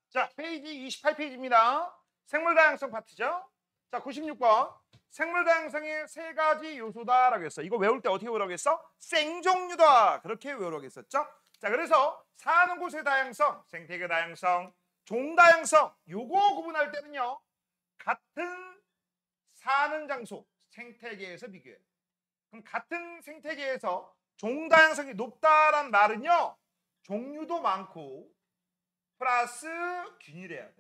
자, 페이지 28페이지입니다. 생물 다양성 파트죠. 자, 96번. 생물 다양성의 세 가지 요소다라고 했어. 이거 외울 때 어떻게 외우라고 했어? 생종류다. 그렇게 외우라고 했었죠. 자, 그래서 사는 곳의 다양성, 생태계 다양성, 종 다양성, 요거 구분할 때는요. 같은 사는 장소, 생태계에서 비교해요. 그럼 같은 생태계에서 종 다양성이 높다란 말은요. 종류도 많고 플러스 균일해야 돼.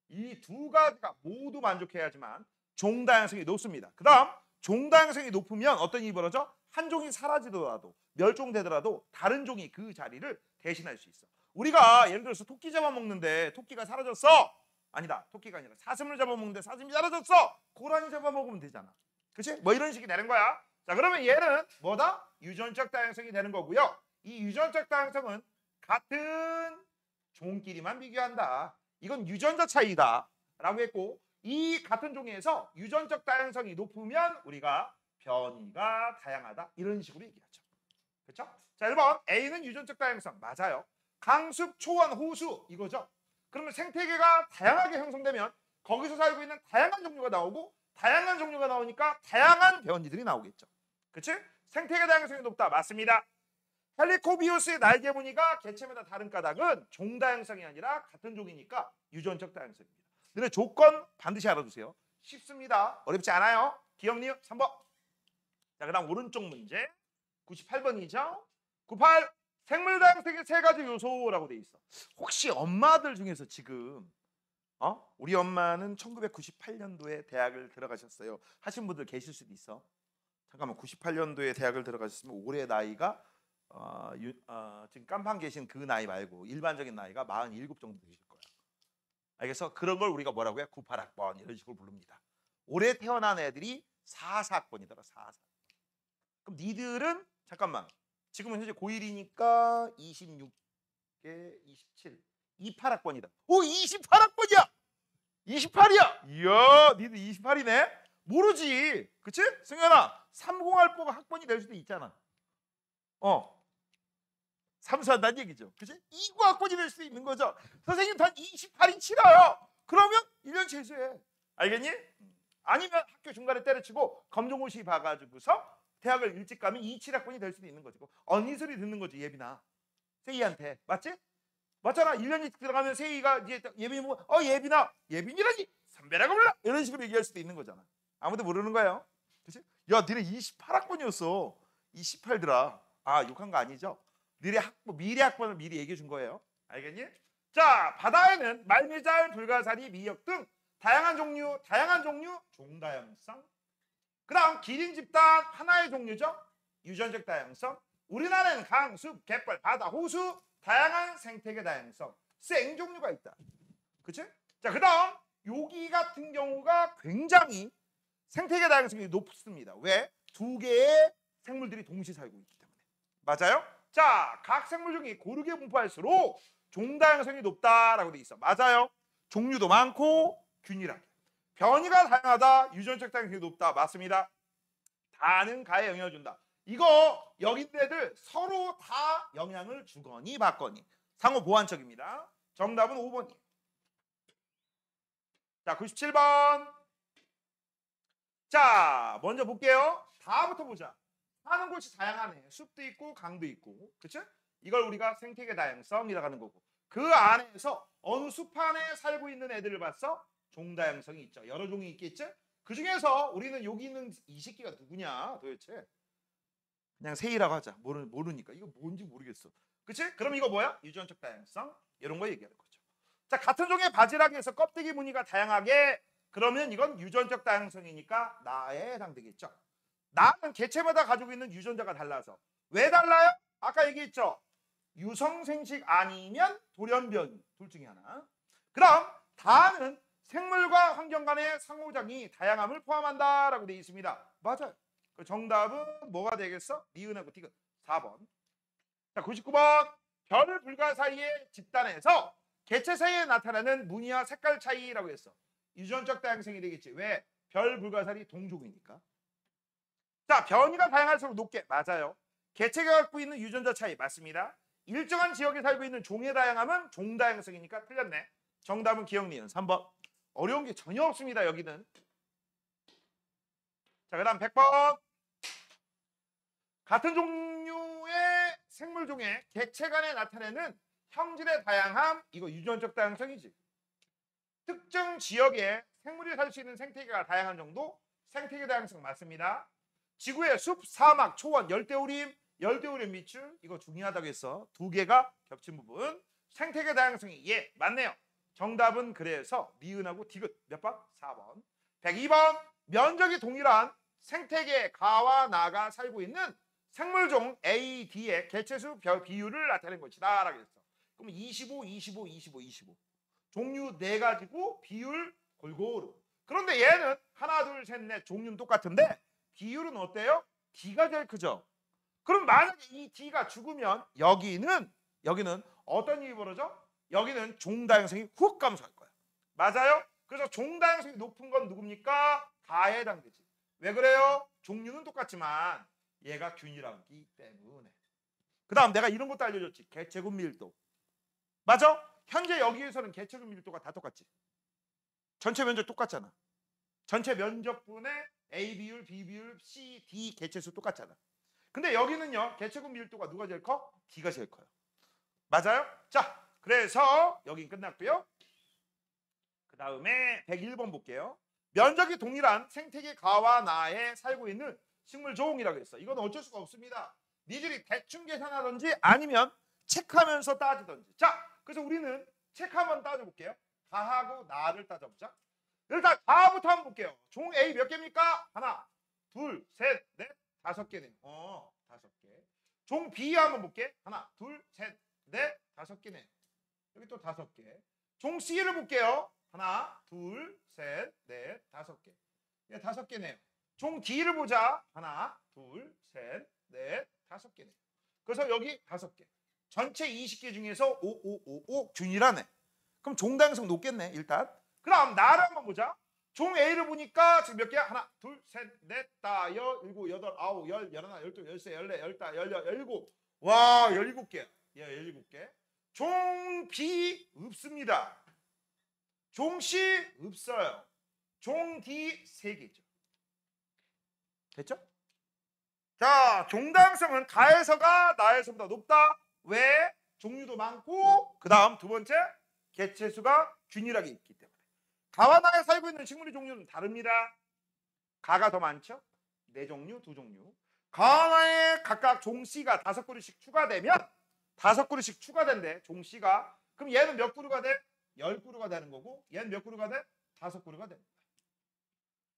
이 두 가지가 모두 만족해야지만 종 다양성이 높습니다. 그 다음 종 다양성이 높으면 어떤 일이 벌어져? 한 종이 사라지더라도 멸종되더라도 다른 종이 그 자리를 대신할 수 있어. 우리가 예를 들어서 토끼 잡아먹는데 토끼가 사라졌어. 아니다. 토끼가 아니라 사슴을 잡아먹는데 사슴이 사라졌어. 고라니 잡아먹으면 되잖아. 그치? 뭐 이런 식이 되는 거야. 자, 그러면 얘는 뭐다? 유전적 다양성이 되는 거고요. 이 유전적 다양성은 같은 종끼리만 비교한다. 이건 유전자 차이다 라고 했고, 이 같은 종에서 유전적 다양성이 높으면 우리가 변이가 다양하다 이런 식으로 얘기하죠. 그렇죠? 자, 1번 A는 유전적 다양성 맞아요. 강습, 초원, 호수 이거죠. 그러면 생태계가 다양하게 형성되면 거기서 살고 있는 다양한 종류가 나오고, 다양한 종류가 나오니까 다양한 변이들이 나오겠죠. 그치? 생태계 다양성이 높다 맞습니다. 헬리코비우스의 날개 무늬가 개체마다 다른 까닭은 종 다양성이 아니라 같은 종이니까 유전적 다양성입니다. 근데 조건 반드시 알아두세요. 쉽습니다. 어렵지 않아요. 기억, 니은 3번. 자, 그 다음 오른쪽 문제 98번이죠. 98. 생물 다양성의 세 가지 요소라고 돼 있어. 혹시 엄마들 중에서 지금 우리 엄마는 1998년도에 대학을 들어가셨어요 하신 분들 계실 수도 있어. 잠깐만, 98년도에 대학을 들어가셨으면 올해 나이가 지금 깜판 계신 그 나이 말고 일반적인 나이가 47 정도 되실 거야. 알겠어? 그런 걸 우리가 뭐라고 해? 98학번 이런 식으로 부릅니다. 올해 태어난 애들이 44학번이더라. 44. 그럼 니들은 잠깐만, 지금은 현재 고1이니까 26개 27 28학번이다. 오, 28학번이야. 28이야. 이야, 니들 28이네. 모르지. 그치? 승현아, 30할보가 학번이 될 수도 있잖아. 삼수한다는 얘기죠. 그치? 29학번이 될 수도 있는 거죠. 선생님 단 28인 치러요. 그러면 1년 재수해. 알겠니? 아니면 학교 중간에 때려치고 검정고시 봐가지고서 대학을 일찍 가면 27학번이 될 수도 있는 거지. 언니 소리 듣는 거지, 예빈아. 세희한테. 맞지? 맞잖아. 1년 일찍 들어가면 세희가 이제 예빈이 보고 예빈아, 예빈이라니 선배라고 불러. 이런 식으로 얘기할 수도 있는 거잖아. 아무도 모르는 거예요. 그치? 야, 니네 28학번이었어. 28더라. 아, 욕한 거 아니죠? 니네 미래 학번을 미리 얘기해 준 거예요. 알겠니? 자, 바다에는 말미잘, 불가사리, 미역 등 다양한 종류, 종다양성. 그 다음 기린 집단 하나의 종류죠. 유전적 다양성. 우리나라는 강, 숲, 갯벌, 바다, 호수, 다양한 생태계 다양성. 생종류가 있다. 그치? 자, 그 다음 여기 같은 경우가 굉장히 생태계 다양성이 높습니다. 왜? 두 개의 생물들이 동시에 살고 있기 때문에. 맞아요? 자, 각 생물 중에 고르게 분포할수록 종 다양성이 높다라고 돼 있어. 맞아요. 종류도 많고 균일하게. 변이가 다양하다. 유전적 다양성이 높다. 맞습니다. 다는 가에 영향을 준다. 이거 여기 있는 애들 서로 다 영향을 주거니 받거니 상호 보완적입니다. 정답은 5번이에요. 자, 97번. 자, 먼저 볼게요. 다부터 보자. 사는 곳이 다양하네. 숲도 있고 강도 있고. 그치? 이걸 우리가 생태계 다양성이라고 하는 거고. 그 안에서 어느 숲 안에 살고 있는 애들을 봤어? 종 다양성이 있죠. 여러 종이 있겠지? 그 중에서 우리는 여기 있는 이 새끼가 누구냐 도대체? 그냥 새이라고 하자. 모르니까. 이거 뭔지 모르겠어. 그치? 그럼 이거 뭐야? 유전적 다양성. 이런 거 얘기하는 거죠. 자, 같은 종의 바지락에서 껍데기 무늬가 다양하게, 그러면 이건 유전적 다양성이니까 나에 해당되겠죠. 나는 개체마다 가지고 있는 유전자가 달라서. 왜 달라요? 아까 얘기했죠. 유성생식 아니면 돌연변이. 둘 중에 하나. 그럼 다는 생물과 환경 간의 상호작용이 다양함을 포함한다라고 되어 있습니다. 맞아요. 그 정답은 뭐가 되겠어? 니은하고 디귿. 4번. 자, 99번. 별, 불과 사이의 집단에서 개체 사이에 나타나는 무늬와 색깔 차이라고 했어. 유전적 다양성이 되겠지. 왜? 별, 불가사리 동족이니까. 자, 변이가 다양할수록 높게. 맞아요. 개체가 갖고 있는 유전자 차이. 맞습니다. 일정한 지역에 살고 있는 종의 다양함은 종 다양성이니까 틀렸네. 정답은 기억 니은 3번. 어려운 게 전혀 없습니다. 여기는. 자, 그다음 100번. 같은 종류의 생물 중에 객체 간에 나타내는 형질의 다양함, 이거 유전적 다양성이지. 특정 지역에 생물이 살 수 있는 생태계가 다양한 정도, 생태계 다양성 맞습니다. 지구의 숲, 사막, 초원, 열대우림, 열대우림 밑줄, 이거 중요하다고 했어. 두 개가 겹친 부분. 생태계 다양성이 맞네요. 정답은 그래서 니은하고 디귿 몇 번? 4번. 102번. 면적이 동일한 생태계 가와 나가 살고 있는 생물종 A, D의 개체수 비율을 나타낸 것이다 라고 했어. 그럼 25, 25, 25, 25. 종류 4가지고 비율 골고루. 그런데 얘는 하나, 둘, 셋, 넷 종류는 똑같은데 비율은 어때요? D가 제일 크죠. 그럼 만약에 이 D가 죽으면 여기는 어떤 일이 벌어져? 여기는 종다양성이 훅 감소할 거야. 맞아요? 그래서 종다양성이 높은 건 누굽니까? 가에 해당되지. 왜 그래요? 종류는 똑같지만 얘가 균일하기 때문에. 그 다음 내가 이런 것도 알려줬지. 개체군 밀도. 맞아? 현재 여기에서는 개체군 밀도가 다 똑같지. 전체 면적 똑같잖아. 전체 면적분의 A 비율, B 비율, C, D 개체수 똑같잖아. 근데 여기는요. 개체군 밀도가 누가 제일 커? D가 제일 커요. 맞아요? 자, 그래서 여긴 끝났고요. 그 다음에 101번 볼게요. 면적이 동일한 생태계 가와 나에 살고 있는 식물종이라고 했어. 이건 어쩔 수가 없습니다. 니들이 대충 계산하든지 아니면 체크하면서 따지든지. 자, 그래서 우리는 체크 한번 따져볼게요. 가하고 나를 따져보자. 일단 가부터 한번 볼게요. 종 A 몇 개입니까? 하나, 둘, 셋, 넷, 5개네요. 5개. 종 B 한번 볼게. 하나, 둘, 셋, 넷, 5개네요. 여기 또 5개. 종 C를 볼게요. 하나, 둘, 셋, 넷, 5개. 예, 5개네요. 종 D를 보자. 하나, 둘, 셋, 넷, 5개네요. 그래서 여기 5개. 전체 20개 중에서 5, 5, 5, 5 균일하네. 그럼 종다양성 높겠네, 일단. 그 다음 나를 한번 보자. 종 A를 보니까 지금 몇 개야? 하나, 둘, 셋, 넷, 다, 일곱, 여덟, 아홉, 열, 열하나, 열둘, 열세, 열네, 열다, 열일곱. 와, 17개. 예, 17개. 종 B 없습니다. 종 C 없어요. 종 D 3개죠. 됐죠? 자, 종다양성은 가에서가 나에서보다 높다. 왜? 종류도 많고 그 다음 두 번째 개체수가 균일하게 있기 때문에. 가와 나에 살고 있는 식물의 종류는 다릅니다. 가가 더 많죠? 4종류, 2종류. 가와 나에 각각 종 C가 5그루씩 추가되면 5그루씩 추가된대. 종 C가. 그럼 얘는 몇 그루가 돼? 10그루가 되는 거고 얘는 몇 그루가 돼? 5그루가 됩니다.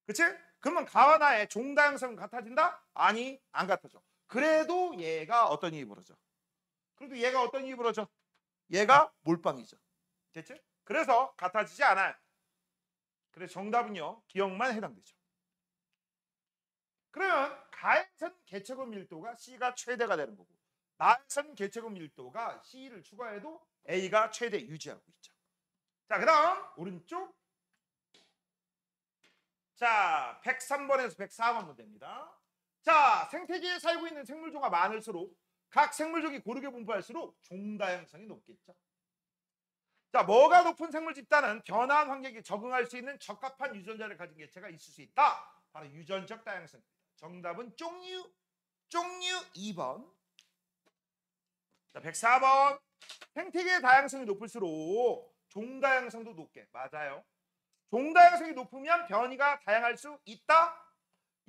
그치? 그러면 가와 나의 종다양성은 같아진다? 아니, 안 같아져. 그래도 얘가 어떤 일이 벌어져? 그래도 얘가 어떤 일이 벌어져? 얘가 몰빵이죠. 됐지? 그래서 같아지지 않아요. 그래서 정답은요. 기억만 해당되죠. 그러면 가에선 개체군 밀도가 C가 최대가 되는 거고 나에선 개체군 밀도가 C를 추가해도 A가 최대 유지하고 있죠. 자, 그 다음 오른쪽. 자, 103번에서 104번 문제입니다. 자, 생태계에 살고 있는 생물종가 많을수록 각 생물종이 고르게 분포할수록 종다양성이 높겠죠. 자, 뭐가 높은 생물 집단은 변화한 환경에 적응할 수 있는 적합한 유전자를 가진 개체가 있을 수 있다. 바로 유전적 다양성입니다. 정답은 종류 2번. 자, 104번. 생태계의 다양성이 높을수록 종다양성도 높게. 맞아요. 종다양성이 높으면 변이가 다양할 수 있다.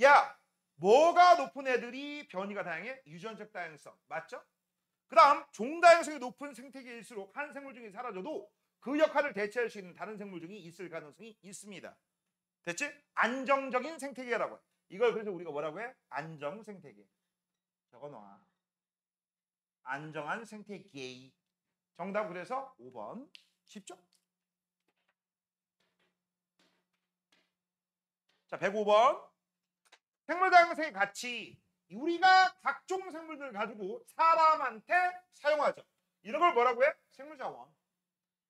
야, 뭐가 높은 애들이 변이가 다양해? 유전적 다양성. 맞죠? 그 다음 종다양성이 높은 생태계일수록 한 생물종이 사라져도 그 역할을 대체할 수 있는 다른 생물종이 있을 가능성이 있습니다. 됐지? 안정적인 생태계라고 해. 이걸 그래서 우리가 뭐라고 해? 안정 생태계. 적어놔. 안정한 생태계. 정답 그래서 5번. 쉽죠? 자, 105번. 생물 다양성의 가치. 우리가 각종 생물들을 가지고 사람한테 사용하죠. 이런 걸 뭐라고 해? 생물자원.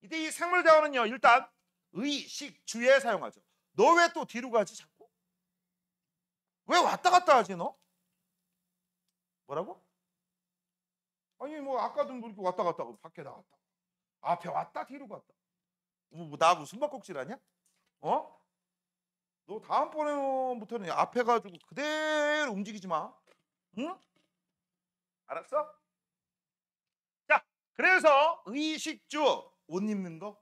이때 이 생물자원은요. 일단 의식 주에 사용하죠. 너 왜 또 뒤로 가지 자꾸? 왜 왔다 갔다 하지 너? 뭐라고? 아니 뭐 아까도 뭐 이렇게 왔다 갔다 하고 밖에 나갔다 앞에 왔다 뒤로 갔다. 나하고 숨바꼭질하냐? 어? 너 다음번에부터는 앞에 가지고 그대로 움직이지 마. 응? 알았어? 자, 그래서 의식주, 옷 입는 거,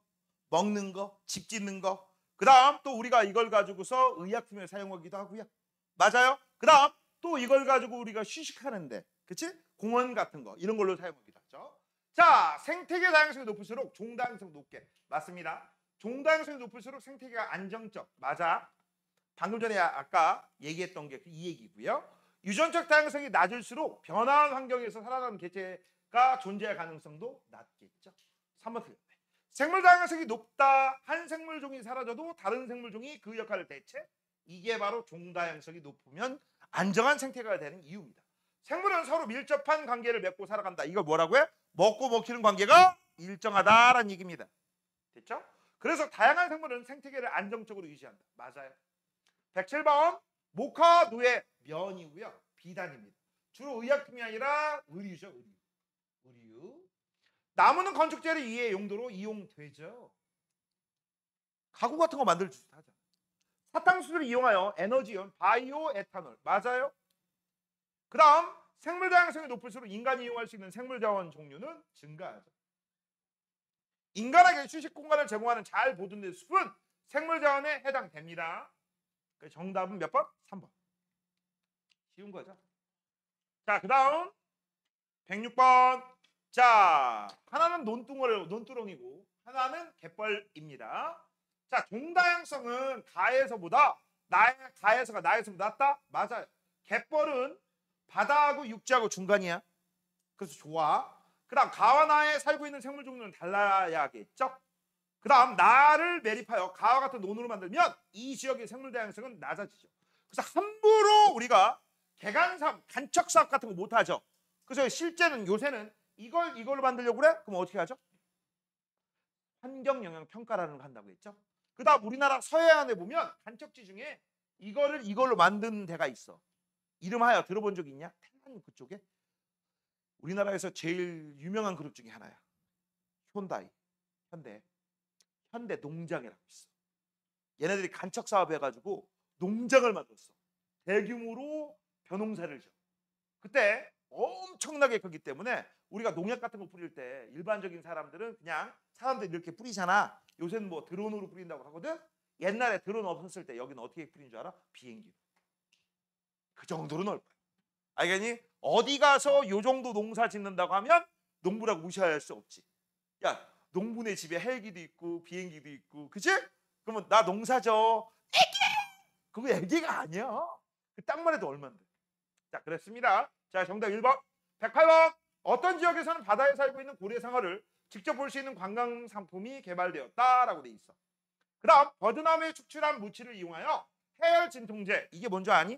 먹는 거, 집 짓는 거. 그다음 또 우리가 이걸 가지고서 의약품에 사용하기도 하고요. 맞아요? 그다음 또 이걸 가지고 우리가 휴식하는데, 그치? 공원 같은 거 이런 걸로 사용하기도 하죠. 자, 생태계 다양성이 높을수록 종다양성 높게. 맞습니다. 종다양성이 높을수록 생태계가 안정적. 맞아. 방금 전에 아까 얘기했던 게 이 얘기고요. 유전적 다양성이 낮을수록 변화한 환경에서 살아가는 개체가 존재할 가능성도 낮겠죠. 3번 틀렸네. 생물 다양성이 높다. 한 생물종이 사라져도 다른 생물종이 그 역할을 대체. 이게 바로 종다양성이 높으면 안정한 생태계가 되는 이유입니다. 생물은 서로 밀접한 관계를 맺고 살아간다. 이걸 뭐라고 해? 먹고 먹히는 관계가 일정하다라는 얘기입니다. 됐죠? 그래서 다양한 생물은 생태계를 안정적으로 유지한다. 맞아요. 107번 모카 누에 면이고요. 비단입니다. 주로 의약품이 아니라 의류죠. 의류. 나무는 건축재를 위해 용도로 이용되죠. 가구 같은 거 만들 줄 하죠. 사탕수수를 이용하여 에너지원 바이오 에탄올. 맞아요. 그 다음 생물 다양성이 높을수록 인간이 이용할 수 있는 생물 자원 종류는 증가하죠. 인간에게 휴식 공간을 제공하는 잘 보존된 숲은 생물 자원에 해당됩니다. 정답은 몇 번? 3번. 쉬운 거죠. 자, 그 다음 106번. 자, 하나는 논두렁이고 하나는 갯벌입니다. 자, 종다양성은 가에서가 나에서 낮다? 맞아요. 갯벌은 바다하고 육지하고 중간이야. 그래서 좋아. 그 다음 가와 나에 살고 있는 생물 종류는 달라야겠죠. 그 다음 나를 매립하여 가와 같은 논으로 만들면 이 지역의 생물 다양성은 낮아지죠. 그래서 함부로 우리가 개간삼, 간척사업 같은 거 못하죠. 그래서 실제는 요새는 이걸로 만들려고 그래? 그럼 어떻게 하죠? 환경영향평가라는 걸 한다고 했죠. 그 다음 우리나라 서해안에 보면 간척지 중에 이걸로 만든 데가 있어. 이름하여 들어본 적 있냐? 태안 그쪽에 우리나라에서 제일 유명한 그룹 중에 하나야. 현대 농장이라고 있어. 얘네들이 간척 사업 해가지고 농장을 만들었어. 대규모로 벼농사를 져. 그때 엄청나게 크기 때문에 우리가 농약 같은 거 뿌릴 때 일반적인 사람들은 그냥 사람들이 이렇게 뿌리잖아. 요새는 뭐 드론으로 뿌린다고 하거든. 옛날에 드론 없었을 때 여기는 어떻게 뿌린 줄 알아? 비행기로. 그 정도로 넓어요. 알겠니? 어디 가서 요 정도 농사 짓는다고 하면 농부라고 무시할 수 없지. 야, 농부네 집에 헬기도 있고 비행기도 있고, 그치? 그러면 나 농사져. 그거 애기가 아니야. 그 땅만 해도 얼만데. 자, 그랬습니다. 자, 정답 1번. 108번. 어떤 지역에서는 바다에 살고 있는 고래상어를 직접 볼 수 있는 관광 상품이 개발되었다라고 돼 있어. 그 다음 버드나무에 축출한 무치를 이용하여 해열 진통제. 이게 뭔지 아니?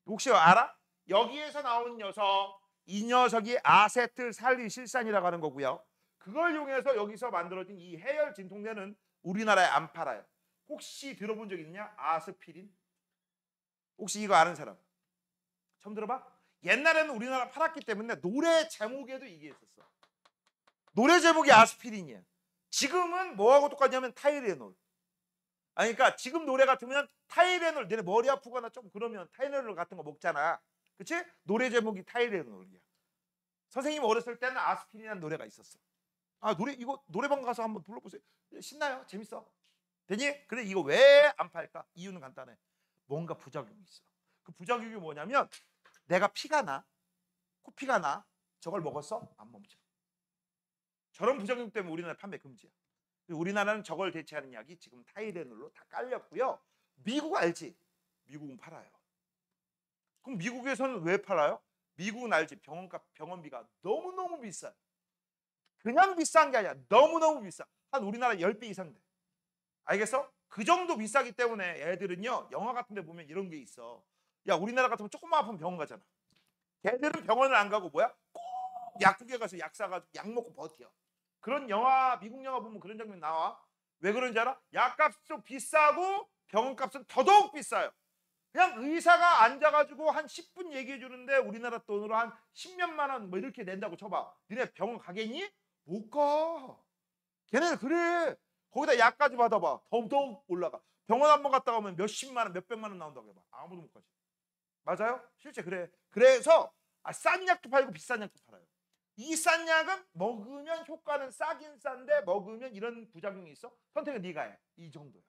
혹시 알아? 여기에서 나온 녀석, 이 녀석이 아세트살리실산이라고 하는 거고요. 그걸 이용해서 여기서 만들어진 이 해열 진통제는 우리나라에 안 팔아요. 혹시 들어본 적 있냐? 아스피린? 혹시 이거 아는 사람? 처음 들어봐? 옛날에는 우리나라 팔았기 때문에 노래 제목에도 이게 있었어. 노래 제목이 아스피린이야. 지금은 뭐하고 똑같냐면 타이레놀. 아니, 그러니까 지금 노래 같으면 타이레놀, 너네 머리 아프거나 좀 그러면 타이레놀 같은 거 먹잖아. 그치? 노래 제목이 타이레놀이야. 선생님 어렸을 때는 아스피린이라는 노래가 있었어. 아, 이거 노래방 가서 한번 불러보세요. 신나요? 재밌어. 되니? 그래, 이거 왜 안 팔까? 이유는 간단해. 뭔가 부작용이 있어. 그 부작용이 뭐냐면 내가 피가 나, 코피가 나, 저걸 먹었어? 안 멈춰. 저런 부작용 때문에 우리나라 판매 금지야. 우리나라는 저걸 대체하는 약이 지금 타이레놀로 다 깔렸고요. 미국 알지? 미국은 팔아요. 그럼 미국에서는 왜 팔아요? 미국은 알지? 병원비가 너무너무 비싸요. 그냥 비싼 게 아니야. 너무너무 비싸. 한 우리나라 10배 이상 돼. 알겠어? 그 정도 비싸기 때문에 애들은요, 영화 같은 데 보면 이런 게 있어. 야, 우리나라 같으면 조금만 아프면 병원 가잖아. 걔들은 병원을 안 가고 뭐야? 꼭 약국에 가서 약 사가지고 약 먹고 버텨. 그런 영화, 미국 영화 보면 그런 장면 나와. 왜 그런지 알아? 약값이 좀 비싸고 병원값은 더더욱 비싸요. 그냥 의사가 앉아가지고 한 10분 얘기해 주는데 우리나라 돈으로 한 10몇만 원 뭐 이렇게 낸다고 쳐봐. 니네 병원 가겠니? 못 가. 걔네들 그래. 거기다 약까지 받아봐. 더더욱 올라가. 병원 한 번 갔다 오면 몇십만 원, 몇백만 원 나온다고 해봐. 아무도 못 가지. 맞아요? 실제 그래. 그래서 싼 약도 팔고 비싼 약도 팔아요. 이 싼 약은 먹으면 효과는 싸긴 싼데 먹으면 이런 부작용이 있어? 선택은 네가 해. 이 정도야.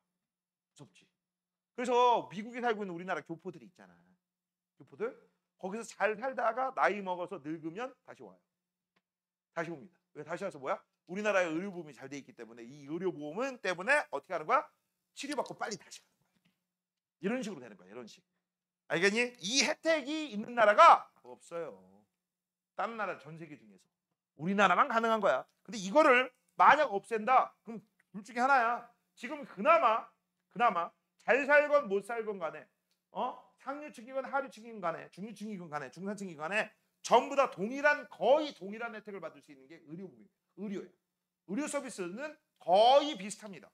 무섭지. 그래서 미국에 살고 있는 우리나라 교포들이 있잖아. 교포들 거기서 잘 살다가 나이 먹어서 늙으면 다시 와요. 다시 옵니다. 왜 다시 와서 뭐야? 우리나라의 의료보험이 잘 돼 있기 때문에 이 의료보험은 때문에 어떻게 하는 거야? 치료받고 빨리 다시 가는 거야. 이런 식으로 되는 거야. 이런 식. 알겠니? 이 혜택이 있는 나라가 없어요. 다른 나라 전 세계 중에서 우리나라만 가능한 거야. 근데 이거를 만약 없앤다, 그럼 둘 중에 하나야. 지금 그나마 잘 살건 못 살건 간에 상류층이건 하류층이건 간에 중류층이건 간에 중산층이건 간에 전부 다 거의 동일한 혜택을 받을 수 있는 게 의료보험이에요. 의료예요. 의료 서비스는 거의 비슷합니다.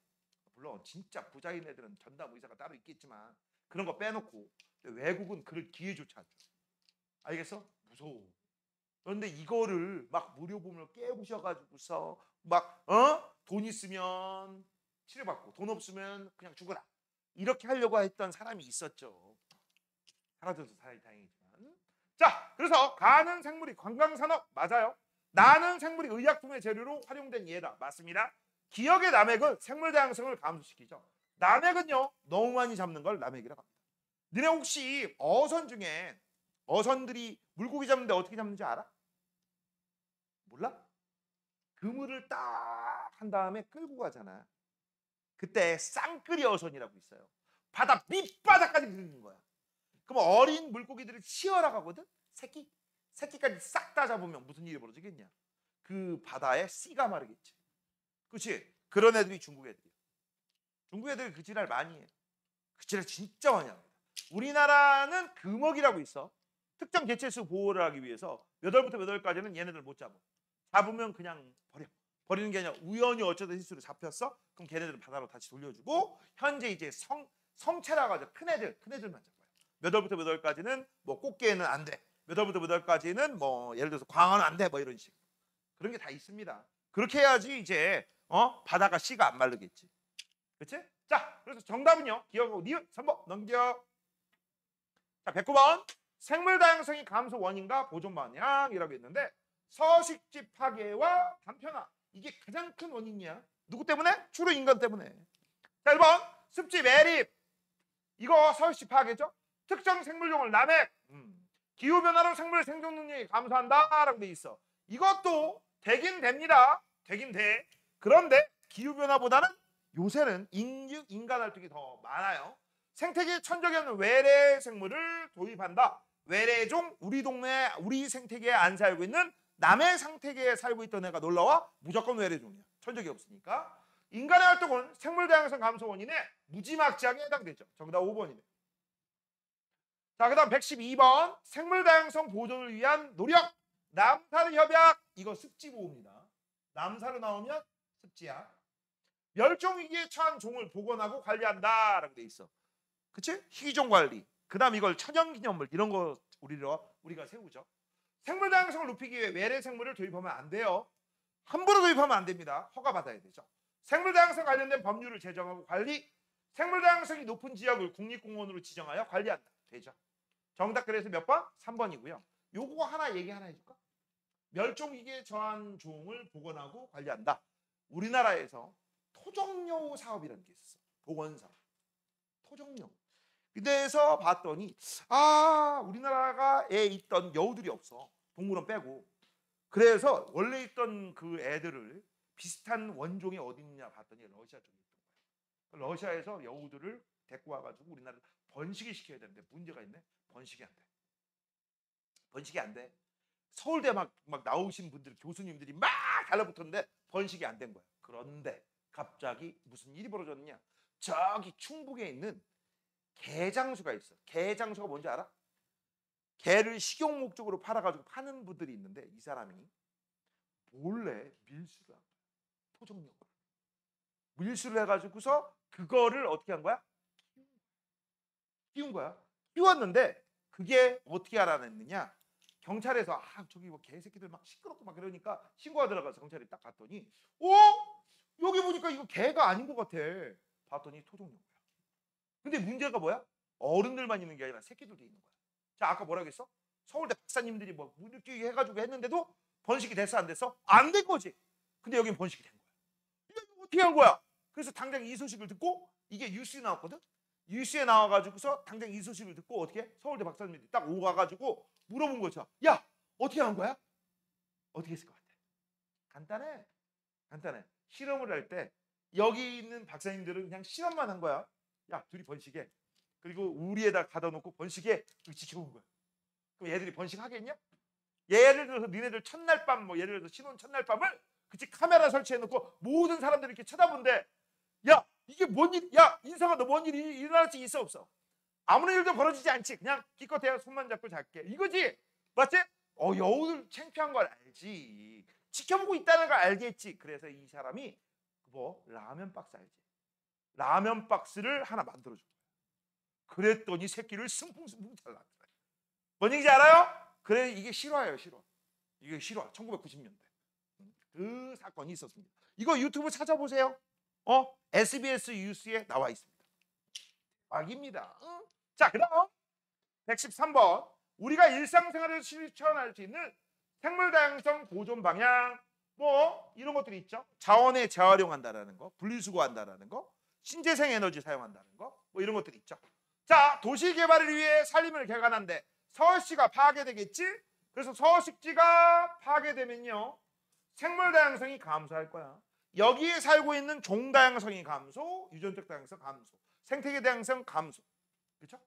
물론 진짜 부자인 애들은 전담 의사가 따로 있겠지만 그런 거 빼놓고 외국은 그럴 기회조차 안 줘. 알겠어? 무서워. 그런데 이거를 막 무료보험을 깨부셔가지고서 막 돈 있으면 치료받고 돈 없으면 그냥 죽어라. 이렇게 하려고 했던 사람이 있었죠. 사라져서 다행이지만. 자, 그래서 가는 생물이 관광산업 맞아요. 나는 생물이 의약품의 재료로 활용된 예다. 맞습니다. 기억의 남획은 생물 다양성을 감소시키죠. 남획은요, 너무 많이 잡는 걸 남획이라고 합니다. 너네 혹시 어선 중에 어선들이 물고기 잡는데 어떻게 잡는지 알아? 몰라? 그물을 딱 한 다음에 끌고 가잖아. 그때 쌍끌이 어선이라고 있어요. 바다 밑바닥까지 긁는 거야. 그럼 어린 물고기들이 치어라 가거든. 새끼까지 싹 다 잡으면 무슨 일이 벌어지겠냐? 그 바다에 씨가 마르겠지. 그렇지? 그런 애들이 중국 애들이야. 중국 애들이 그 지랄 많이 해. 그 지랄 진짜 많이 합니다. 우리나라는 금어기라고 있어. 특정 개체수 보호를 하기 위해서 몇 월부터 몇 월까지는 얘네들 못 잡아. 잡으면 그냥 버려. 버리는 게 아니라 우연히 어쩌다 실수로 잡혔어? 그럼 걔네들은 바다로 다시 돌려주고 현재 이제 성체라고 하죠. 큰 애들만 잡아요. 몇 월부터 몇 월까지는 뭐 꽃게는 안 돼. 몇 월부터 몇 월까지는 뭐 예를 들어서 광어는 안 돼. 뭐 이런 식. 그런 게 다 있습니다. 그렇게 해야지 이제 바다가 씨가 안 마르겠지. 그렇지? 자, 그래서 정답은요. 기억하고 니은 3번 넘겨. 자, 109번. 생물 다양성이 감소 원인과 보존 방향이라고 했는데 서식지 파괴와 단편화. 이게 가장 큰 원인이야. 누구 때문에? 주로 인간 때문에. 자, 1번. 습지 매립. 이거 서식지 파괴죠. 특정 생물종을 남획. 기후변화로 생물 생존 능력이 감소한다라고 돼 있어. 이것도 되긴 됩니다. 되긴 돼. 그런데 기후변화보다는 요새는 인간 활동이 더 많아요. 생태계 천적이 없는 외래 생물을 도입한다. 외래종 우리 동네 우리 생태계에 안 살고 있는 남의 생태계에 살고 있던 애가 놀러와 무조건 외래종이야. 천적이 없으니까. 인간의 활동은 생물 다양성 감소 원인의 무지막지하게 해당되죠. 정답 5번이네. 자, 그 다음 112번. 생물 다양성 보존을 위한 노력. 남사르 협약. 이거 습지보호입니다. 남사르 나오면 습지야. 멸종위기에 처한 종을 복원하고 관리한다라고 돼 있어. 그치? 희귀종 관리. 그 다음 이걸 천연기념물 이런 거 우리가 세우죠. 생물 다양성을 높이기 위해 외래 생물을 도입하면 안 돼요. 함부로 도입하면 안 됩니다. 허가 받아야 되죠. 생물 다양성 관련된 법률을 제정하고 관리. 생물 다양성이 높은 지역을 국립공원으로 지정하여 관리한다. 되죠. 정답 그래서 몇 번? 3번이고요. 요거 얘기 하나 해줄까? 멸종위기에 처한 종을 복원하고 관리한다. 우리나라에서 토종여우 사업이라는 게 있었어. 복원사업. 토종여우. 그래서 봤더니 우리나라에 있던 여우들이 없어. 동물원 빼고. 그래서 원래 있던 그 애들을 비슷한 원종이 어디 있냐 봤더니 러시아 쪽에 있던 거야. 러시아에서 여우들을 데리고 와가지고 우리나라를 번식을 시켜야 되는데 문제가 있네. 번식이 안 돼. 번식이 안 돼. 서울대 막 나오신 분들 교수님들이 막 달라붙었는데 번식이 안 된 거야. 그런데 갑자기 무슨 일이 벌어졌느냐. 저기 충북에 있는 개장수가 있어. 개장수가 뭔지 알아? 개를 식용 목적으로 팔아가지고 파는 분들이 있는데 이 사람이 몰래 밀수를 한 거야. 토종용을. 밀수를 해가지고서 그거를 어떻게 한 거야? 키운 거야. 키웠는데 그게 어떻게 알아냈느냐? 경찰에서 저기 뭐 개새끼들 막 시끄럽고 막 그러니까 신고가 들어가서 경찰이 딱 갔더니 여기 보니까 이거 개가 아닌 것 같아. 봤더니 토종용이야. 근데 문제가 뭐야? 어른들만 있는 게 아니라 새끼들도 있는 거야. 자, 아까 뭐라고 했어? 서울대 박사님들이 뭐 물기기 해가지고 했는데도 번식이 됐어 안 됐어? 안 된 거지. 근데 여긴 번식이 된 거야. 이거 어떻게 한 거야? 그래서 당장 이 소식을 듣고 이게 뉴스에 나왔거든. 뉴스에 나와가지고서 당장 이 소식을 듣고 어떻게 서울대 박사님들이 딱 오가가지고 물어본 거죠. 야, 어떻게 한 거야? 어떻게 했을 것 같아? 간단해. 간단해. 실험을 할 때 여기 있는 박사님들은 그냥 실험만 한 거야. 야, 둘이 번식해. 그리고 우리에다 가다 놓고 번식해. 그리고 지켜본 거야. 그럼 얘들이 번식하겠냐? 예를 들어서 니네들 첫날 밤, 뭐 예를 들어서 신혼 첫날 밤을 그치 카메라 설치해 놓고 모든 사람들이 이렇게 쳐다본대. 야, 이게 뭔 일? 야, 인성아, 너 뭔 일이 일어날지 있어 없어? 아무런 일도 벌어지지 않지. 그냥 기껏해야 손만 잡고 잘게. 이거지. 맞지? 여우들 창피한 걸 알지. 지켜보고 있다는 걸 알겠지. 그래서 이 사람이 뭐 라면 박스 알지? 라면 박스를 하나 만들어준 거야. 그랬더니 새끼를 승풍승풍 잘랐더라. 뭔 얘기인지 알아요? 그래, 이게 실화예요, 실화. 이게 실화. 1990년대. 그 사건이 있었습니다. 이거 유튜브 찾아보세요. SBS 뉴스에 나와 있습니다. 대박입니다. 응? 자, 그다음 113번. 우리가 일상생활에서 실천할 수 있는 생물 다양성 보존 방향 뭐 이런 것들이 있죠. 자원에 재활용한다라는 거, 분리수거한다라는 거, 신재생 에너지 사용한다는 거, 뭐 이런 것들이 있죠. 자, 도시 개발을 위해 산림을 개간한데 서식지가 파괴되겠지? 그래서 서식지가 파괴되면요, 생물 다양성이 감소할 거야. 여기에 살고 있는 종 다양성이 감소, 유전적 다양성 감소, 생태계 다양성 감소. 그렇죠?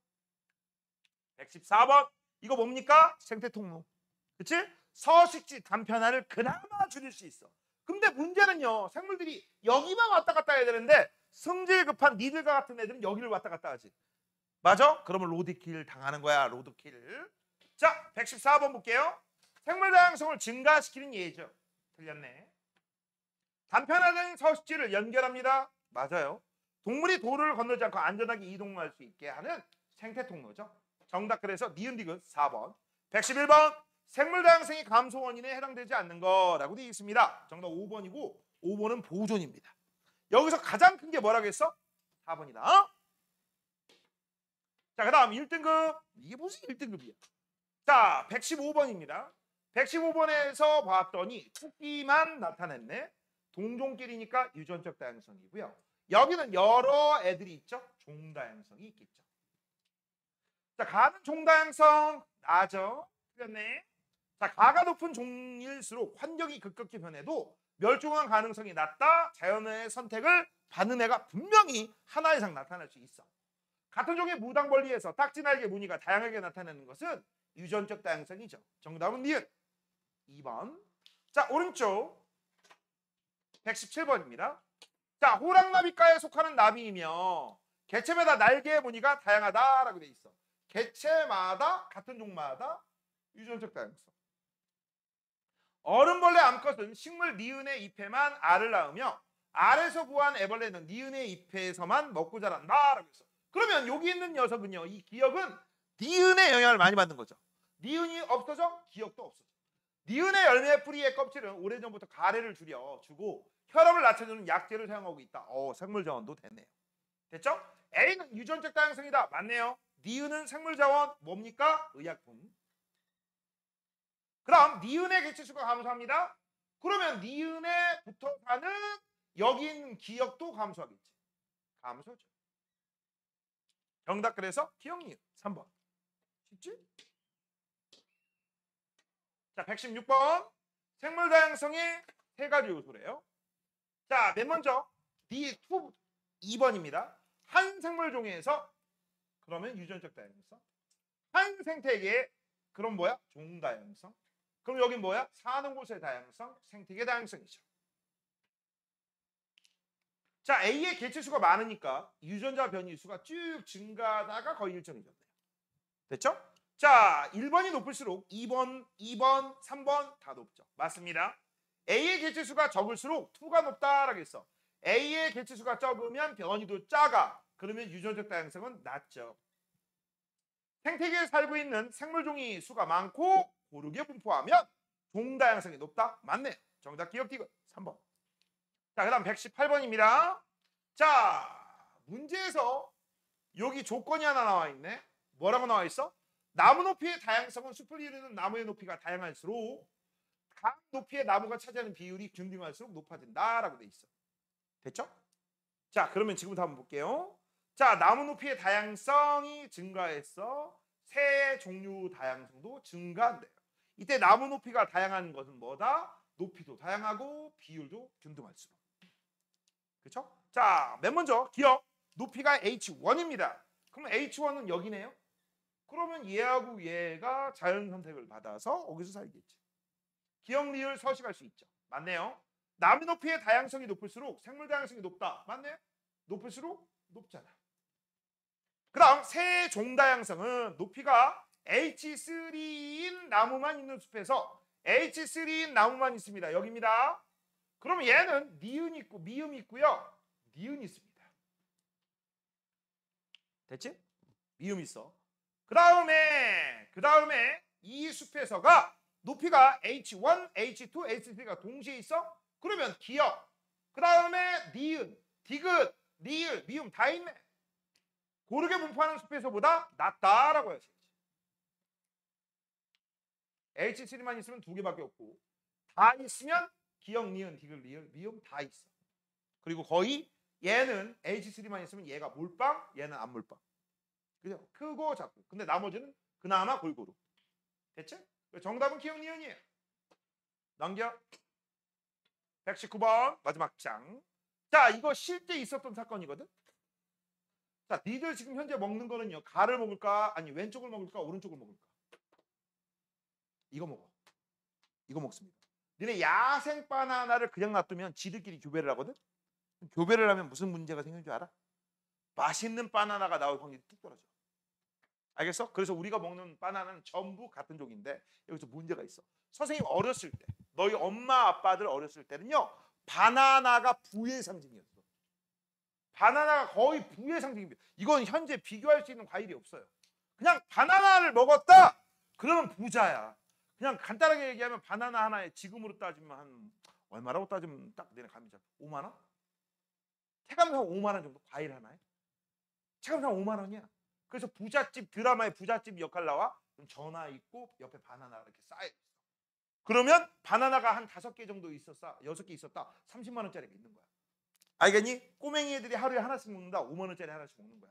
114번. 이거 뭡니까? 생태 통로. 그치? 서식지 단편화를 그나마 줄일 수 있어. 근데 문제는요, 생물들이 여기만 왔다 갔다 해야 되는데 성질 급한 니들과 같은 애들은 여기를 왔다 갔다 하지. 맞아? 그러면 로드킬 당하는 거야. 로드킬. 자, 114번 볼게요. 생물 다양성을 증가시키는 예죠. 틀렸네. 단편화된 서식지를 연결합니다. 맞아요. 동물이 도를 건너지 않고 안전하게 이동할 수 있게 하는 생태 통로죠. 정답 그래서 니은디귿 4번. 111번. 생물 다양성이 감소 원인에 해당되지 않는 거라고 되어 있습니다. 정답 5번이고 5번은 보존입니다. 여기서 가장 큰 게 뭐라고 했어? 4번이다. 자, 그 다음 1등급. 이게 무슨 1등급이야? 자, 115번입니다. 115번에서 봤더니 토끼만 나타냈네. 동종끼리니까 유전적 다양성이고요. 여기는 여러 애들이 있죠. 종다양성이 있겠죠. 자, 가는 종다양성 나죠. 틀렸네. 자, 가가 높은 종일수록 환경이 급격히 변해도 멸종한 가능성이 낮다. 자연의 선택을 받는 애가 분명히 하나 이상 나타날 수 있어. 같은 종의 무당벌리에서 딱지날개 무늬가 다양하게 나타나는 것은 유전적 다양성이죠. 정답은 니은 2번. 자, 오른쪽 117번입니다. 자, 호랑나비과에 속하는 나비이며 개체마다 날개의 무늬가 다양하다라고 돼 있어. 개체마다 같은 종마다 유전적 다양성. 어른벌레 암컷은 식물 니은의 잎에만 알을 낳으며 알에서 부화한 애벌레는 니은의 잎에서만 먹고 자란다라고 했어. 그러면 여기 있는 녀석은요, 이 기역은 니은의 영향을 많이 받는 거죠. 니은이 없어져? 기역도 없어져. 니은의 열매 뿌리의 껍질은 오래전부터 가래를 주고 혈압을 낮춰주는 약재를 사용하고 있다. 생물자원도 됐네요. 됐죠? A는 유전적 다양성이다. 맞네요. 니은은 생물자원 뭡니까? 의약품. 그럼 니은의 개체수가 감소합니다. 그러면 니은에 붙어 사는 여기 있는 기역도 감소하겠지. 감소죠. 정답 그래서 기역니은 3번. 쉽지? 자, 116번. 생물 다양성의 세 가지 요소래요. 자, 맨 먼저 D2 2번입니다. 한 생물종에서 그러면 유전적 다양성. 한 생태계에 그럼 뭐야? 종 다양성. 그럼 여긴 뭐야? 사는 곳의 다양성, 생태계 다양성이죠. 자, A의 개체수가 많으니까 유전자 변이수가 쭉 증가하다가 거의 일정해졌네요. 됐죠? 자, 1번이 높을수록 2번, 3번 다 높죠. 맞습니다. A의 개체수가 적을수록 2가 높다라고 했어. A의 개체수가 적으면 변이도 작아. 그러면 유전적 다양성은 낮죠. 생태계에 살고 있는 생물종이 수가 많고 고르게 분포하면 종 다양성이 높다. 맞네. 정답 기억 디귿 3번. 자, 그다음 118번입니다. 자, 문제에서 여기 조건이 하나 나와 있네. 뭐라고 나와 있어? 나무 높이의 다양성은 숲을 이루는 나무의 높이가 다양할수록 각 높이의 나무가 차지하는 비율이 균등할수록 높아진다라고 돼 있어. 됐죠? 자, 그러면 지금부터 한번 볼게요. 자, 나무 높이의 다양성이 증가했어. 새 종류 다양성도 증가한대요. 이때 나무 높이가 다양한 것은 뭐다? 높이도 다양하고 비율도 균등할수록. 그렇죠? 자, 맨 먼저 기억. 높이가 H1입니다. 그럼 H1은 여기네요. 그러면 얘하고 얘가 자연 선택을 받아서 여기서 살겠지. 기억, 리을, 서식할 수 있죠. 맞네요. 나무 높이의 다양성이 높을수록 생물 다양성이 높다. 맞네요. 높을수록 높잖아. 그 다음 새 종 다양성은 높이가 H3인 나무만 있는 숲에서 H3인 나무만 있습니다. 여기입니다. 그러면 얘는 니은 있고 미음 있고요. 니은 있습니다. 됐지? 미음 있어. 그 다음에 이 숲에서가 높이가 H1, H2, H3가 동시에 있어? 그러면 기억. 그 다음에 니은, 디귿, 리을, 미음 다 있네. 고르게 분포하는 숲에서보다 낫다라고 해야지. H3만 있으면 두 개밖에 없고 다 있으면 기억, 니은, 디귿, 리을, 미음 다 있어. 그리고 거의 얘는 H3만 있으면 얘가 몰빵, 얘는 안 몰빵. 그죠? 크고 작고. 근데 나머지는 그나마 골고루. 됐지? 정답은 기억, 니은이에요. 넘겨. 119번 마지막 장. 자, 이거 실제 있었던 사건이거든. 자, 니들 지금 현재 먹는 거는요. 가를 먹을까? 아니 왼쪽을 먹을까? 오른쪽을 먹을까? 이거 먹어. 이거 먹습니다. 니네 야생 바나나를 그냥 놔두면 지들끼리 교배를 하거든. 교배를 하면 무슨 문제가 생길 줄 알아? 맛있는 바나나가 나올 확률이 뚝 떨어져. 알겠어? 그래서 우리가 먹는 바나나는 전부 같은 종인데 여기서 문제가 있어. 선생님 어렸을 때 너희 엄마 아빠들 어렸을 때는요. 바나나가 부의 상징이었어. 바나나가 거의 부의 상징입니다. 이건 현재 비교할 수 있는 과일이 없어요. 그냥 바나나를 먹었다? 그러면 부자야. 그냥 간단하게 얘기하면 바나나 하나에 지금으로 따지면 한 얼마라고 따지면 딱 내가 감이 잡혀. 5만 원? 체감상 5만 원 정도 과일 하나에? 체감상 5만 원이야. 그래서 부잣집 드라마에 부잣집 역할 나와. 그럼 전화 있고 옆에 바나나가 이렇게 쌓여 있어. 그러면 바나나가 한 5개 정도 있었다. 6개 있었다. 30만 원짜리가 있는 거야. 알겠니? 꼬맹이 애들이 하루에 하나씩 먹는다. 5만 원짜리 하나씩 먹는 거야.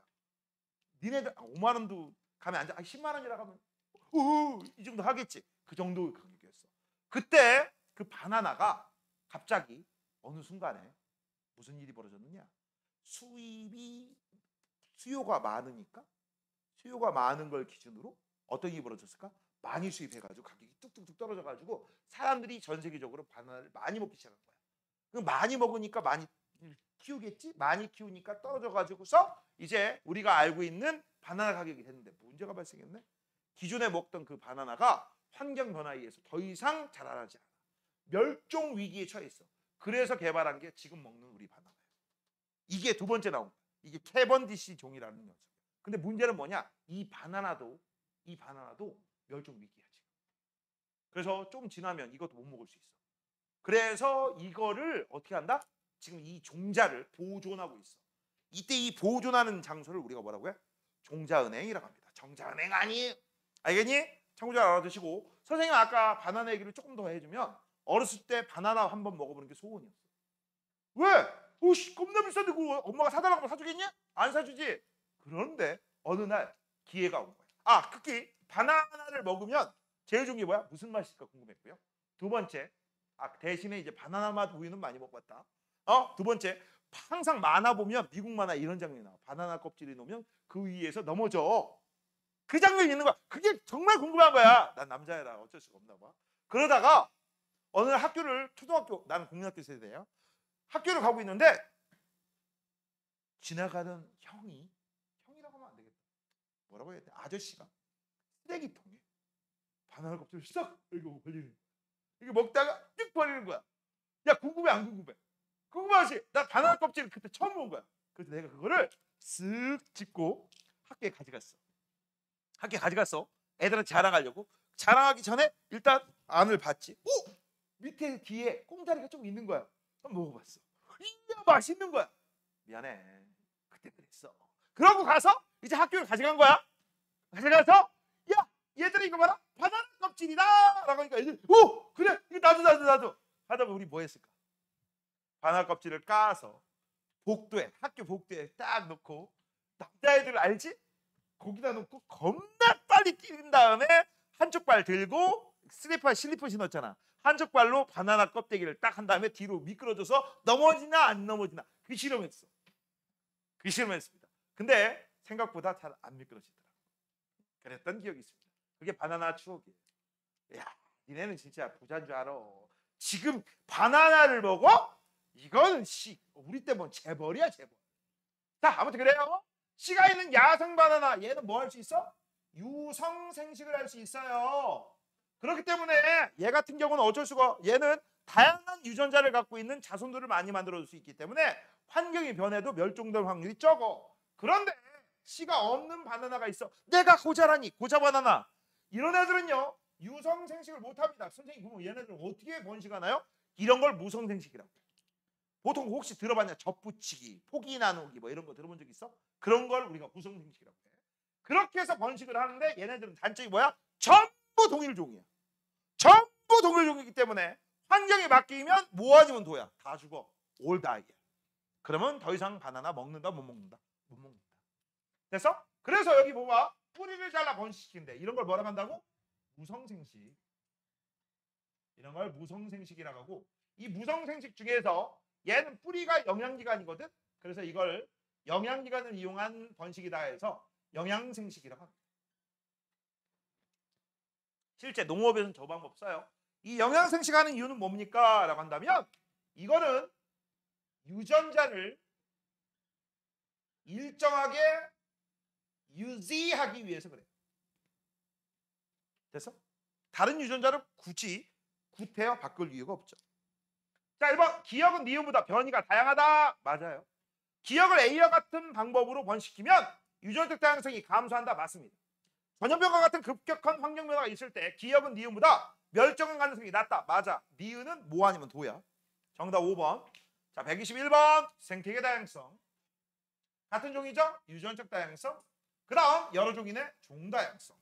니네들 5만 원도 가면 안 돼. 10만 원이라 하면 이 정도 하겠지. 그 정도의 가격이었어. 그때 그 바나나가 갑자기 어느 순간에 무슨 일이 벌어졌느냐? 수요가 많으니까 수요가 많은 걸 기준으로 어떤 일이 벌어졌을까? 많이 수입해가지고 가격이 뚝뚝뚝 떨어져가지고 사람들이 전 세계적으로 바나나를 많이 먹기 시작한 거야. 그럼 많이 먹으니까 많이 키우겠지? 많이 키우니까 떨어져가지고서 이제 우리가 알고 있는 바나나 가격이 됐는데 문제가 발생했네. 기존에 먹던 그 바나나가 환경 변화에 의해서 더 이상 자라나지 않아. 멸종 위기에 처해 있어. 그래서 개발한 게 지금 먹는 우리 바나나예요. 이게 두 번째 나온 거야. 이게 캐번디시 종이라는 녀석. 근데 문제는 뭐냐? 이 바나나도 멸종 위기야 지금. 그래서 좀 지나면 이것도 못 먹을 수 있어. 그래서 이거를 어떻게 한다? 지금 이 종자를 보존하고 있어. 이때 이 보존하는 장소를 우리가 뭐라고 해? 종자은행이라고 합니다. 정자은행 아니에요. 알겠니? 참고 잘 알아두시고. 선생님 아까 바나나 얘기를 조금 더 해주면 어렸을 때 바나나 한번 먹어보는 게 소원이었어. 왜? 오씨 겁나 비싼데 그거 엄마가 사달라고 하면 사주겠냐? 안 사주지. 그런데 어느 날 기회가 온 거야. 아, 특히 바나나를 먹으면 제일 좋은 게 뭐야? 무슨 맛일까 궁금했고요. 두 번째, 대신에 이제 바나나 맛 우유는 많이 먹었다. 두 번째, 항상 만화 보면 미국 만화 이런 장면이 나와. 바나나 껍질이 놓으면 그 위에서 넘어져. 그 장면이 있는 거야. 그게 정말 궁금한 거야. 난 남자애라 어쩔 수가 없나 봐. 그러다가 어느 날 초등학교, 나는 국민학교 세대야. 학교를 가고 있는데 지나가던 형이라고 하면 안 되겠다. 뭐라고 해야 돼? 아저씨가 쓰레기통에 바나나 껍질을 싹 이거 버리는 거야. 이게 먹다가 쭉 버리는 거야. 야, 궁금해 안 궁금해? 궁금하지? 나 바나나 껍질을 그때 처음 본 거야. 그래서 내가 그거를 쓱 짚고 학교에 가져갔어. 애들한테 자랑하려고. 자랑하기 전에 일단 안을 봤지. 오! 밑에 뒤에 꽁다리가 좀 있는 거야. 한번 먹어봤어. 맛있는 거야. 미안해. 그때 그랬어. 그러고 가서 이제 학교에 가져간 거야. 가져가서 야 얘들아 이거 봐라. 바나나 껍질이다. 라고 하니까 애들 오 그래 이거 나도 하다 보면 우리 뭐 했을까? 바나나 껍질을 까서 복도에 학교 복도에 딱 놓고 남자애들 알지? 거기다 놓고 겁나 빨리 뛰는 다음에 한쪽 발 들고 슬리퍼 신었잖아. 한쪽 발로 바나나 껍데기를 딱 한 다음에 뒤로 미끄러져서 넘어지나 안 넘어지나 그 실험했어. 그 실험했습니다. 근데 생각보다 잘 안 미끄러지더라. 그랬던 기억이 있습니다. 그게 바나나 추억이에요. 야, 니네는 진짜 부자인 줄 알아. 지금 바나나를 먹어? 이건 우리 때 뭐 재벌이야 재벌. 자, 아무튼 그래요. 씨가 있는 야생 바나나 얘는 뭐 할 수 있어? 유성 생식을 할 수 있어요. 그렇기 때문에 얘 같은 경우는 어쩔 수가 얘는 다양한 유전자를 갖고 있는 자손들을 많이 만들어줄 수 있기 때문에 환경이 변해도 멸종될 확률이 적어. 그런데 씨가 없는 바나나가 있어. 내가 고자라니 고자 바나나. 이런 애들은요 유성 생식을 못합니다. 선생님 그럼 얘네들은 어떻게 번식하나요? 이런 걸 무성 생식이라고 해요. 보통 혹시 들어봤냐? 젖붙이기, 포기 나누기 뭐 이런 거 들어본 적 있어? 그런 걸 우리가 무성 생식이라고 해. 그렇게 해서 번식을 하는데 얘네들은 단점이 뭐야? 전부 동일종이야. 전부 동일종이기 때문에 환경이 바뀌면 뭐 아니면 도야. 다 죽어. 올 다이야. 그러면 더 이상 바나나 먹는다 못 먹는다? 못 먹는다. 됐어? 그래서 여기 뭐가? 뿌리를 잘라 번식시킨대. 이런 걸 뭐라고 한다고? 무성생식. 이런 걸 무성생식이라고 하고 이 무성생식 중에서 얘는 뿌리가 영양기관이거든. 그래서 이걸 영양기관을 이용한 번식이다 해서 영양생식이라고 합니다. 실제 농업에서는 저 방법 써요. 이 영양생식하는 이유는 뭡니까? 라고 한다면 이거는 유전자를 일정하게 유지하기 위해서 그래요. 됐어? 다른 유전자를 굳이 구태여 바꿀 이유가 없죠. 자, 1번 기억은 니은보다 변이가 다양하다. 맞아요. 기억을 A와 같은 방법으로 번식시키면 유전적 다양성이 감소한다. 맞습니다. 전염병과 같은 급격한 환경 변화가 있을 때 기억은 니은보다 멸종할 가능성이 낮다. 맞아. 니은은 뭐 아니면 도야. 정답 5번. 자, 121번 생태계 다양성. 같은 종이죠? 유전적 다양성. 그 다음 여러 종이네 종 다양성.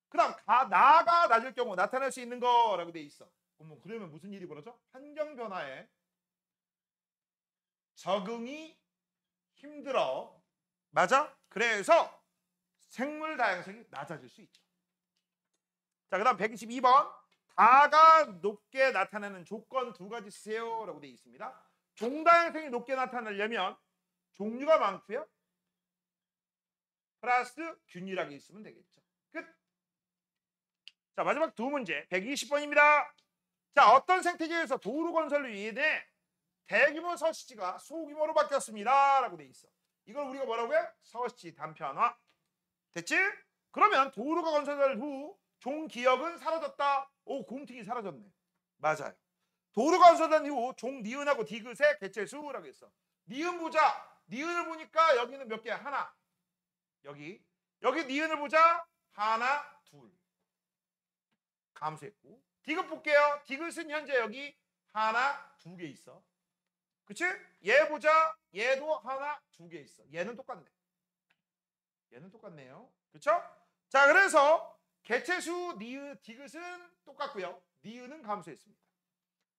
그 다음 나가 낮을 경우 나타날 수 있는 거라고 돼 있어. 그러면 무슨 일이 벌어져? 환경 변화에 적응이 힘들어. 맞아? 그래서 생물 다양성이 낮아질 수 있죠. 자, 그 다음 122번 다가 높게 나타나는 조건 두 가지 쓰세요 라고 되어 있습니다. 종 다양성이 높게 나타나려면 종류가 많고요 플러스 균일하게 있으면 되겠죠. 끝. 자, 마지막 두 문제 120번입니다. 자, 어떤 생태계에서 도로 건설로 인해 대규모 서식지가 소규모로 바뀌었습니다 라고 되어 있어. 이걸 우리가 뭐라고 해? 서식지 단편화. 됐지? 그러면 도로가 건설된 후 종 기억은 사라졌다. 오, 곰팅이 사라졌네. 맞아요. 도로가 건설된 이후 종 니은하고 디귿의 개체수라고 했어. 니은 보자. 니은을 보니까 여기는 몇 개야? 하나. 여기 니은을 보자. 하나, 둘. 감소했고. 디귿 볼게요. 디귿은 현재 여기 하나, 두 개 있어. 그치? 얘 보자. 얘도 하나, 두 개 있어. 얘는 똑같네. 얘는 똑같네요. 그쵸? 자, 그래서 개체수 디귿은 똑같고요. 니은은 감소했습니다.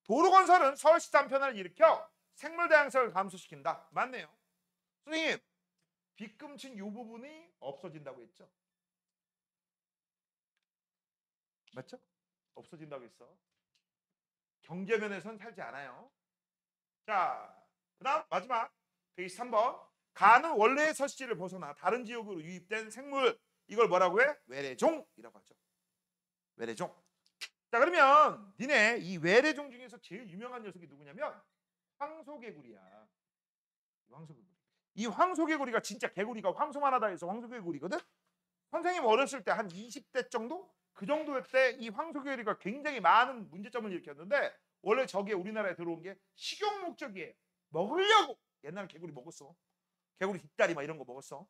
도로 건설은 서식지 단편화를 일으켜 생물 다양성을 감소시킨다. 맞네요. 선생님, 빗금친 이 부분이 없어진다고 했죠? 맞죠? 없어진다고 했어. 경제면에서는 살지 않아요. 자, 그 다음 마지막 123번 가는 원래의 서식지를 벗어나 다른 지역으로 유입된 생물 이걸 뭐라고 해? 외래종이라고 하죠. 외래종. 자, 그러면 니네 이 외래종 중에서 제일 유명한 녀석이 누구냐면 황소개구리야. 황소개구리. 이 황소개구리가 진짜 개구리가 황소만 하다 해서 황소개구리거든. 선생님 어렸을 때 한 20대 정도? 그 정도 때 이 황소개구리가 굉장히 많은 문제점을 일으켰는데 원래 저게 우리나라에 들어온 게 식용 목적이에요. 먹으려고. 옛날 개구리 먹었어. 개구리 뒷다리 막 이런 거 먹었어.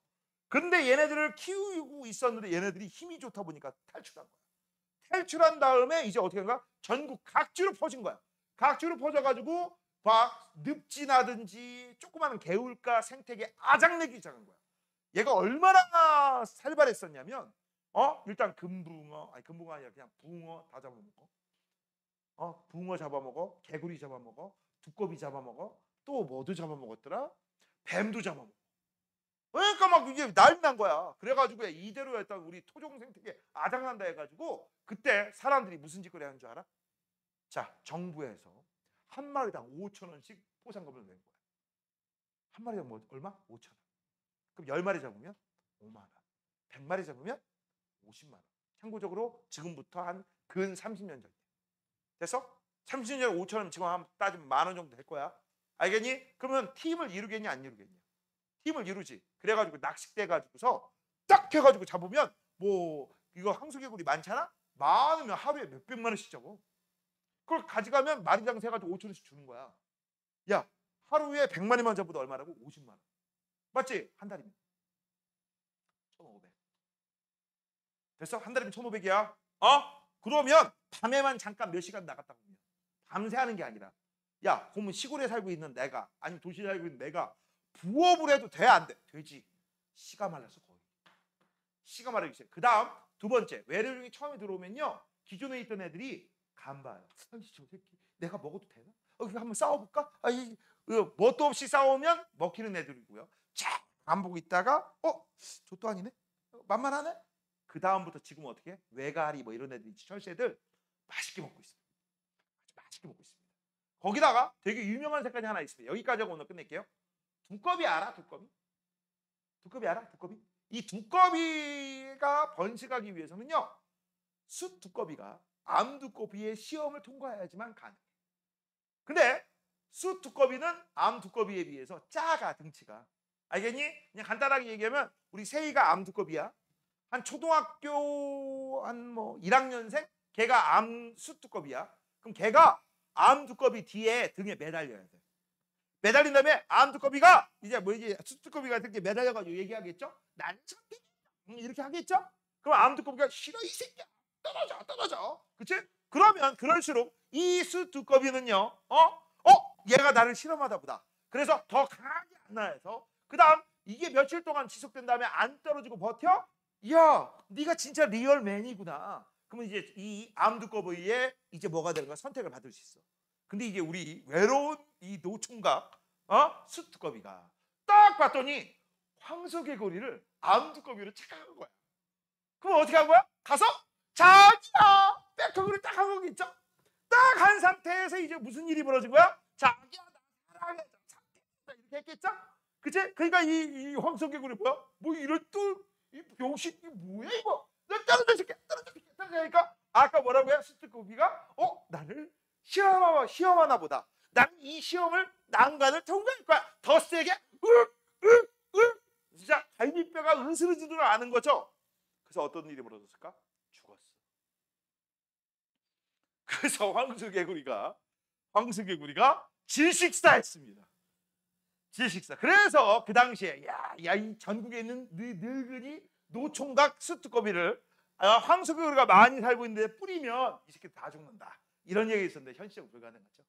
근데 얘네들을 키우고 있었는데 얘네들이 힘이 좋다 보니까 탈출한 거야. 탈출한 다음에 이제 어떻게 한가? 전국 각지로 퍼진 거야. 각지로 퍼져가지고 막 늪지나든지 조그마한 개울가 생태계 아작내기 시작한 거야. 얘가 얼마나 살벌했었냐면 일단 금붕어 아니라 그냥 붕어 다 잡아먹어. 붕어 잡아먹어, 개구리 잡아먹어, 두꺼비 잡아먹어, 또 뭐도 잡아먹었더라? 뱀도 잡아먹어. 그러니까 막 이게 난리 난 거야. 그래가지고 이대로였던 우리 토종 생태계 아작난다 해가지고 그때 사람들이 무슨 짓거리 하는 줄 알아? 자, 정부에서 한 마리당 5,000원씩 포상금을 낸 거야. 한 마리당 얼마? 5,000원. 그럼 10마리 잡으면 5만 원. 100마리 잡으면 50만 원. 참고적으로 지금부터 한 근 30년 전. 됐어? 30년 5,000원 지금 한 따지면 10,000원 정도 될 거야. 알겠니? 그러면 팀을 이루겠냐 안 이루겠냐? 팀을 이루지. 그래가지고 낚싯대 가지고서 딱 해가지고 잡으면 뭐 이거 황소개구리 많잖아? 많으면 하루에 몇백만 원씩 잡아. 그걸 가져가면 마리당 세가지고 5,000원씩 주는 거야. 야, 하루에 100마리만 잡아도 얼마라고? 50만 원. 맞지? 한 달이면 1,500. 됐어? 한 달이면 1,500이야. 그러면 밤에만 잠깐 몇 시간 나갔다 오면 밤새 하는 게 아니라 야, 그러면 시골에 살고 있는 내가 아니면 도시에 살고 있는 내가 부업을 해도 돼? 안 돼? 되지. 씨가 말랐어 거의. 씨가 말라기 시작해. 그 다음 두 번째 외래종이 처음에 들어오면요. 기존에 있던 애들이 간봐요. 저 새끼 내가 먹어도 되나? 한번 싸워볼까? 뭣도 없이 싸우면 먹히는 애들이고요. 쫙 안 보고 있다가 저도 아니네? 만만하네? 그 다음부터 지금 어떻게 해? 외가리 뭐 이런 애들 있지. 철새들 맛있게 먹고 있습니다. 아주 맛있게 먹고 있습니다. 거기다가 되게 유명한 색깔이 하나 있습니다. 여기까지 하고 오늘 끝낼게요. 두꺼비 알아? 두꺼비? 두꺼비 알아? 두꺼비? 이 두꺼비가 번식하기 위해서는요. 숫 두꺼비가 암 두꺼비의 시험을 통과해야지만 가능해. 근데 숫 두꺼비는 암 두꺼비에 비해서 작아 등치가. 알겠니? 그냥 간단하게 얘기하면 우리 세희가 암 두꺼비야. 한 초등학교 한 뭐 1학년생? 걔가 암 숫 두꺼비야. 그럼 걔가 암 두꺼비 뒤에 등에 매달려야 돼. 매달린 다음에 암 두꺼비가 이제 숫 두꺼비가 이렇게 매달려가지고 얘기하겠죠? 난 선택이야. 이렇게 하겠죠? 그럼 암 두꺼비가 싫어 이 새끼야. 떨어져. 그치? 그러면 그럴수록 이 숫 두꺼비는요. 얘가 나를 실험하다 보다. 그래서 더 강하게 안 나해서 그 다음 이게 며칠 동안 지속된 다음에 안 떨어지고 버텨? 야, 네가 진짜 리얼맨이구나. 그러면 이제 이 암 두꺼비에 이제 뭐가 되는가 선택을 받을 수 있어. 근데 이게 우리 외로운 이 노총각 숫 두꺼비가 딱 봤더니 황소개구리를 암 두꺼비로 착각한 거야. 그럼 어떻게 한 거야? 가서 자기야 백허그를 딱 한 거 있죠? 딱 한 상태에서 이제 무슨 일이 벌어진 거야? 자기야 나 사랑해 이렇게 했겠죠? 그치? 그러니까 이 황소개구리 뭐야? 뭐 이런 이 병신 이 뭐야 이거? 너 떨어져 떨어지니까 아까 뭐라고요? 숫 두꺼비가 나를 시험하나 보다. 나는 이 시험을 난간을 통과할 거야. 더 세게 진짜 갈비뼈가 으스러지도 않은 거죠. 그래서 어떤 일이 벌어졌을까? 죽었어. 그래서 황소개구리가 질식사했습니다. 질식사. 그래서 그 당시에 이 전국에 있는 늙은이 노총각 숫 두꺼비를 황소개구리가 많이 살고 있는데 뿌리면 이 새끼 다 죽는다. 이런 얘기 있었는데 현실적으로 불가능하죠.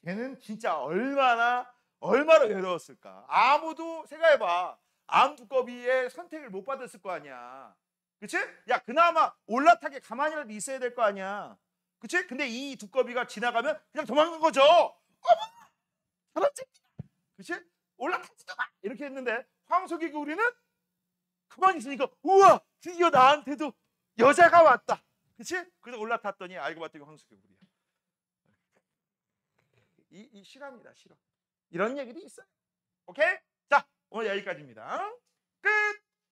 걔는 진짜 얼마나 외로웠을까. 아무도 생각해봐. 암 두꺼비의 선택을 못 받았을 거 아니야. 그치? 야, 그나마 올라타게 가만히라도 있어야 될 거 아니야. 그치? 근데 이 두꺼비가 지나가면 그냥 도망간 거죠. 어머! 저런 새끼! 그치? 올라타지도 마! 이렇게 했는데 황소개구리는 가만히 있으니까 우와! 드디어 나한테도 여자가 왔다. 그치? 그래서 올라탔더니 알고 봤더니 황소개구리야. 이 실화입니다. 실화. 이런 얘기도 있어요. 오케이? 자, 오늘 여기까지입니다.